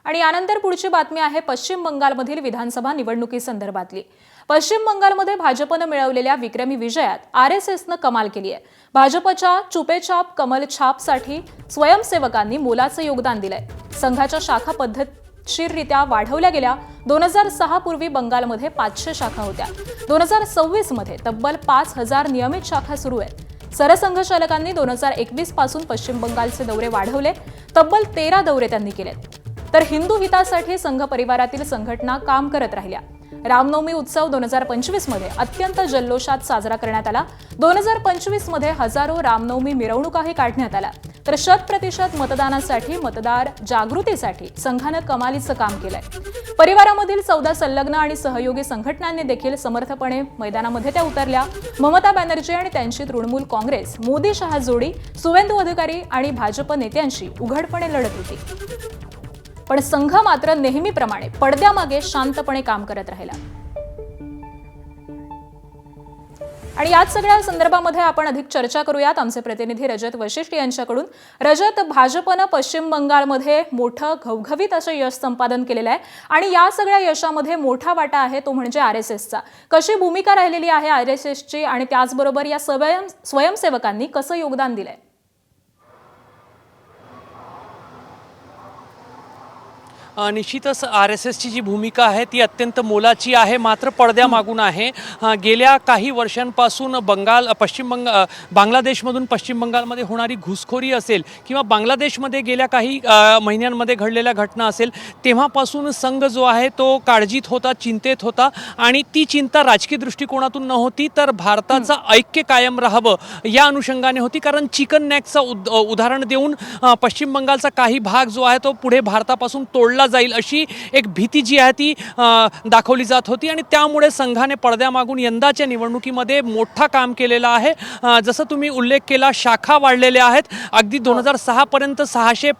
आणि यानंतर पुढची बातमी आहे पश्चिम बंगालमधील विधानसभा निवडणुकीसंदर्भातली। पश्चिम बंगालमध्ये भाजपनं मिळवलेल्या विक्रमी विजयात आरएसएसनं कमाल केली आहे। भाजपच्या चुपेचाप कमल छापसाठी स्वयंसेवकांनी मोलाचं योगदान दिलंय। संघाच्या शाखा पद्धतशीररित्या वाढवल्या गेल्या। 2006 पूर्वी बंगालमध्ये 500 शाखा होत्या। 2026 मध्ये तब्बल 5000 नियमित शाखा सुरू आहेत। सरसंघचालकांनी 2021 पासून पश्चिम बंगालचे दौरे वाढवले। तब्बल 13 दौरे त्यांनी केलेत। तर हिंदू हितासाठी संघ परिवारातील संघटना काम करत राहिल्या। रामनवमी उत्सव 2025 मध्ये अत्यंत जल्लोषात साजरा करण्यात आला। 2025 मध्ये हजारो रामनवमी मिरवणुकाही काढण्यात आल्या। तर 100% मतदानासाठी मतदार जागृतीसाठी संघानं कमालीचं काम केलंय। परिवारामधील 14 संलग्न आणि सहयोगी संघटनांनी देखील समर्थपणे मैदानामध्ये त्या उतरल्या। ममता बॅनर्जी आणि त्यांची तृणमूल काँग्रेस, मोदी शहा जोडी, सुवेंदू अधिकारी आणि भाजप नेत्यांशी उघडपणे लढत होती। पण संघ मात्र नेहमीप्रमाणे पडद्यामागे शांतपणे काम करत राहिला। आणि याच सगळ्या संदर्भामध्ये आपण अधिक चर्चा करूयात आमचे प्रतिनिधी रजत वशिष्ठ यांच्याकडून। रजत, भाजपनं पश्चिम बंगालमध्ये मोठं घवघवीत असं यश संपादन केलेलं आहे आणि या सगळ्या यशामध्ये मोठा वाटा आहे तो म्हणजे आरएसएसचा। कशी भूमिका राहिलेली आहे आरएसएसची आणि त्याचबरोबर या स्वयंसेवकांनी कसं योगदान दिलंय? निश्चितच आरएसएसची जी भूमिका आहे ती अत्यंत मोलाची आहे, मात्र पडद्यामागून आहे। गेल्या काही वर्षांपासून बांगलादेशमधून पश्चिम बंगालमध्ये होणारी घुसखोरी असेल किंवा बांगलादेशमध्ये गेल्या काही महिन्यांमध्ये घडलेल्या घटना असेल, तेव्हापासून संघ जो आहे तो काळजीत होता, चिंतेत होता आणि ती चिंता राजकीय दृष्टिकोनातून नव्हती तर भारताचं ऐक्य कायम राहावं या अनुषंगाने होती। कारण चिकन नेकचं उदाहरण देऊन पश्चिम बंगालचा काही भाग जो आहे तो पुढे भारतापासून तोडला जाईल अशी एक भीती जी आहे ती दाखवली जात होती आणि त्यामुळे संघाने पडद्यामागून यंदाच्या निवडणुकीमध्ये मोठा काम केलेलं आहे। जसं तुम्ही उल्लेख केला, शाखा वाढलेल्या आहेत। अगदी 2006 पर्यंत 600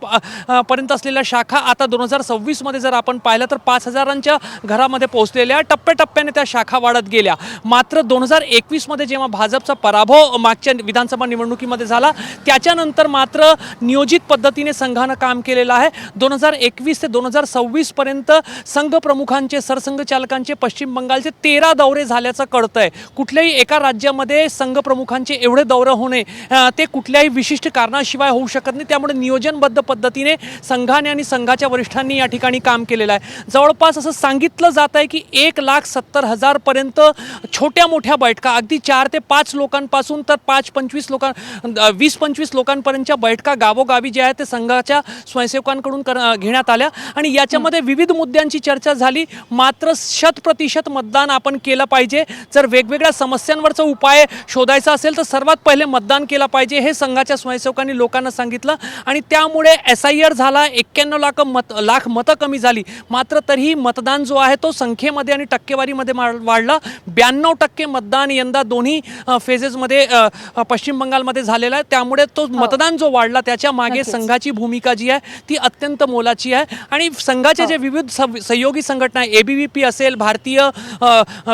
पर्यंत असलेल्या शाखा आता 2026 मध्ये जर आपण पाहिलं तर 5000च्या घरामध्ये पोहोचलेल्या, टप्प्याटप्प्याने त्या शाखा वाढत गेल्या। मात्र 2021 मध्ये जेव्हा भाजपचा पराभव मागच्या विधानसभा निवडणुकीमध्ये झाला त्याच्यानंतर मात्र नियोजित पद्धतीने संघानं काम केलेलं आहे। 2021 ते 2026 पर्यंत संघ प्रमुखांचे, सरसंघचालकांचे पश्चिम बंगालचे 13 दौरे झाल्याचं कळतंय। कुठल्याही एका राज्यामध्ये संघ प्रमुखांचे एवढे दौरे होणे ते कुठल्याही विशिष्ट कारणाशिवाय होऊ शकत नाही। त्यामुळे नियोजनबद्ध पद्धतीने संघाने आणि संघाच्या वरिष्ठांनी या ठिकाणी काम केलेलं आहे। जवळपास असं सांगितलं जात आहे की 1,70,000 पर्यंत छोट्या मोठ्या बैठका, अगदी 4 ते 5 लोकांपासून तर 20-25 लोकांपर्यंतच्या बैठका गावोगावी जे आहेत ते संघाच्या स्वयंसेवकांकडून घेण्यात आल्या आणि याच्यामध्ये विविध मुद्द्यांची चर्चा झाली। मात्र 100% मतदान आपण केलं पाहिजे। जर वेगवेगळ्या समस्यांवरचा उपाय शोधायचा असेल तर सर्वात पहिले मतदान केलं पाहिजे हे संघाच्या स्वयंसेवकांनी लोकांना सांगितलं आणि त्यामुळे SIR झाला, 91 लाख मतं कमी झाली। मात्र तरीही मतदान जो आहे तो संख्येमध्ये आणि टक्केवारीमध्ये वाढला। 92% मतदान यंदा दोन्ही फेजेसमध्ये पश्चिम बंगालमध्ये झालेला आहे। त्यामुळे तो मतदान जो वाढला त्याच्या मागे संघाची भूमिका जी आहे ती अत्यंत मोलाची आहे आणि संघाचे जे विविध सहयोगी संघटना ABVP असेल, भारतीय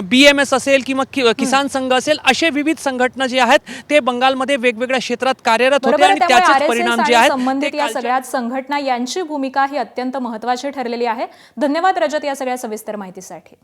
BMS असेल किंवा किसान संघ असेल, असे विविध संघटना जे आहेत ते बंगालमध्ये वेगवेगळ्या क्षेत्रात कार्यरत होते आणि त्याचे परिणाम जे आहेत संबंधित या सगळ्या संघटना यांची भूमिका ही अत्यंत महत्त्वाची ठरलेली आहे। धन्यवाद रजत या सगळ्या सविस्तर माहितीसाठी।